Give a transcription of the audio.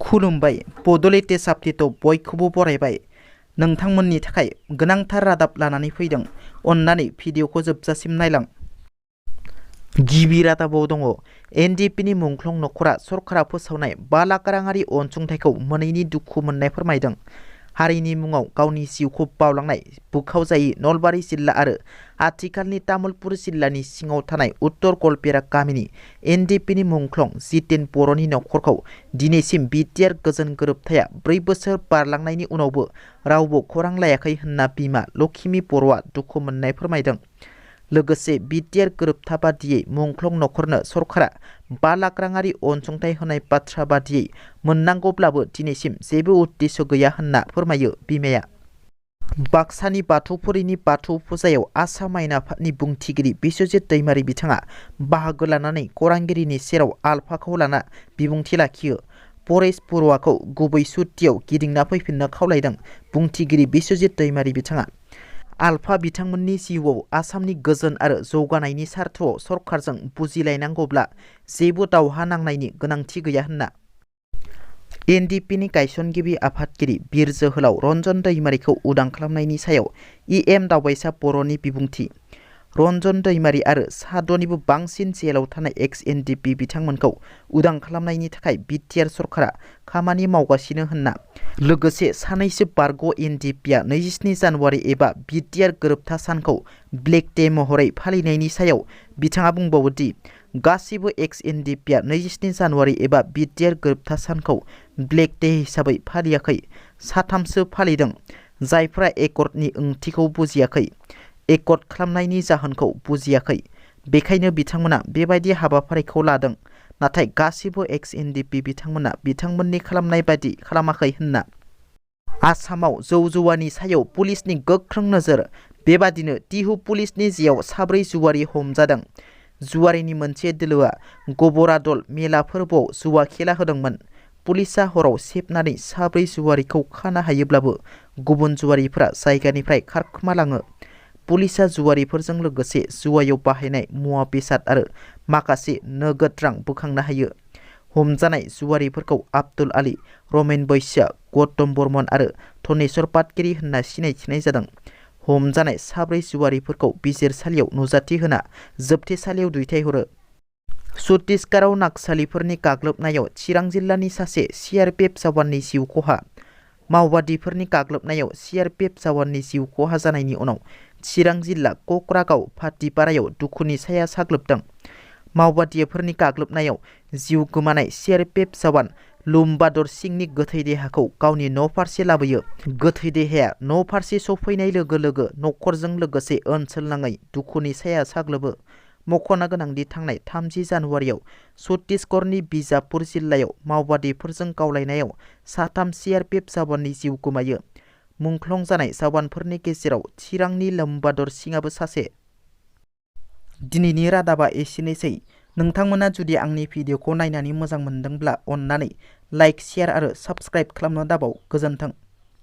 खुलुमबाय बड'लेण्ड साप्तिखौ बयखौबो बरायबाय। नोंथांमोननि थाखाय गोनांथार रादाब लानानै फैदों। अन्नानै भिडिअखौ जोबजासिम नायलां। गिबि रादाबाव दङ एनडिपिनि मुंख्लं नखरा सरकारा फोसावनाय 5 लाख राङारि अनसुंथाइखौ मोनैनि दुखु मोननाय फोरमायदों। हारिनि मुङाव गावनि जिउखौ बावलांनाय बुखावजायै नलबारि जिल्ला आरो आथिखालनि तामुलपुर जिल्लानि सिङाव थानाय उत्तर गलपेरा गामिनि एनडिपिनि मुंख्लं जितेन बर'नि नखरखौ दिनैसिम BTR गोजोन गोरोबथाया 4 बोसोर बारलांनायनि उनावबो रावबो खौरां लायाखै होनना बिमा लक्ष्मी बर'आ दुखु मोननाय फोरमायदों। लोगोसे BTR गोरोबथा बादियै मुंख्लं नखरनो सरकारा 5 लाख राङारि अनसुंथाइ होनाय बाथ्रा बादियै मोननांगौब्लाबो दिनैसिम जेबो उद्देश्य गैया होनना फोरमायो बिमाया। बाक्सानि बाथौफुरिनि बाथौ फुजायाव आसाम आयेन आफादनि बुंथिगिरि बिश्वजित दैमारि बिथाङा बाहागो लानानै खौरांगिरिनि सेराव आलफाखौ लाना बिबुंथि लाखियो। परेश बर'आखौ गुबै सुत्तियाव गिदिंना फैफिननो खावलायदों बुंथिगिरि बिश्वजित दैमारि बिथाङा। आलफा बिथांमोननि जिउआव आसामनि गोजोन आरो जौगानायनि सार्थआव सरकारजों बुजिलायनांगौब्ला जेबो दावहा नांनायनि गोनांथि गैया होनना एनडिपिनि गायसनगिरि आफादगिरि बिर जोहोलाव रन्जन दैमारिखौ उदां खालामनायनि सायाव दावबायसा बर'नि बिबुंथि। रन्जन दैमारि आरो सा 6निबो बांसिन जेलाव थानाय एक्स एनडिपि बिथांमोनखौ उदां खालामनायनि थाखाय BTR सरकारा खामानि मावगासिनो होनना लोगोसे सानैसो बारग' एनडिपिआ 27 जानुवारि एबा BTR गोरोबथा सानखौ ब्लेक डे महरै फालिनायनि सायाव बिथाङा बुंबावो दि गासिबो एक्स एनडिपिआ 27 जानुवारि एबा BTR गोरोबथा सानखौ ब्लेक डे हिसाबै फालियाखै। 3सो फालिदों जायफ्रा एकर्डनि ओंथिखौ बुजियाखै, एकर्ड खालामनायनि जाहोनखौ बुजियाखै। बेखायनो बिथांमोना बेबायदि हाबाफारिखौ लादों। नाथाय गासिबो एक्स एनडिपि बिथांमोना बिथांमोननि खालामनाय बायदि खालामाखै होनना। आसामाव जौ जुवानि सायाव पुलिसनि गोख्रों नोजोर। बेबादिनो टिहु पुलिसनि जेआव 4 जुवारि हमजादों। जुवारिनि मोनसे दोलोआ गबरादल मेला फोरबोआव जुवा खेला होदोंमोन। पुलिसआ हराव सेबनानै 4 जुवारिखौ खानो हायोब्लाबो गुबुन जुवारिफोरा जायगानिफ्राय खारखोमालाङो। पुलिसआ जुवारिफोरजों लोगोसे जुवायाव बाहायनाय मुवा बेसाद आरो माखासे नोगोद रां बोखांनो हायो। हमजानाय जुवारिफोरखौ आब्दुल आली, रमेन बैश्य, गौतम बर्मन आरो धनेश्वर पाटगिरि होनना सिनायथिनाय जादों। हमजानाय 4 जुवारिफोरखौ बिजिरसालियाव नुजाथि होना जोबथेसालियाव दैथायहरो। छत्तीसगढ़आव नाक्सालिफोरनि गाग्लोबनायाव चिरां जिल्लानि सासे CRPF जवाननि जिउ खहा। माओवादिफोरनि गाग्लोबनायाव CRPF जवाननि जिउ खहा जानायनि उनाव चिरां जिल्ला कक्रागाव भाटिपारायाव दुखुनि साया साग्लोबदों। माओवादिफोरनि गाग्लोबनायाव जिउ गोमानाय CRPF जवान लुमबादर सिंहनि गोथै देहाखौ गावनि न' फारसे लाबोयो। गोथै देहाया न' फारसे सफैनाय लोगो लोगो नखरजों लोगोसे ओनसोल नाङै दुखुनि साया साग्लोबो। मख'नो गोनांदि थांनाय 30 जानुवारियाव छत्तीसगढ़नि बिजापुर जिल्लायाव माओवादिफोरजों गावलायनायाव 3 CRPF जवाननि जिउ गोमायो। मुंख्लं जानाय जवानफोरनि गेजेराव चिरांनि लुमबादर सिंहआबो सासे। दिनैनि रादाबा एसेनोसै। नोंथांमोना जुदि आंनि भिडिअखौ नायनानै मोजां मोनदोंब्ला अन्नानै लाइक, शेयार आरो साबस्क्राइब खालामनो दाबाव। गोजोन्थों।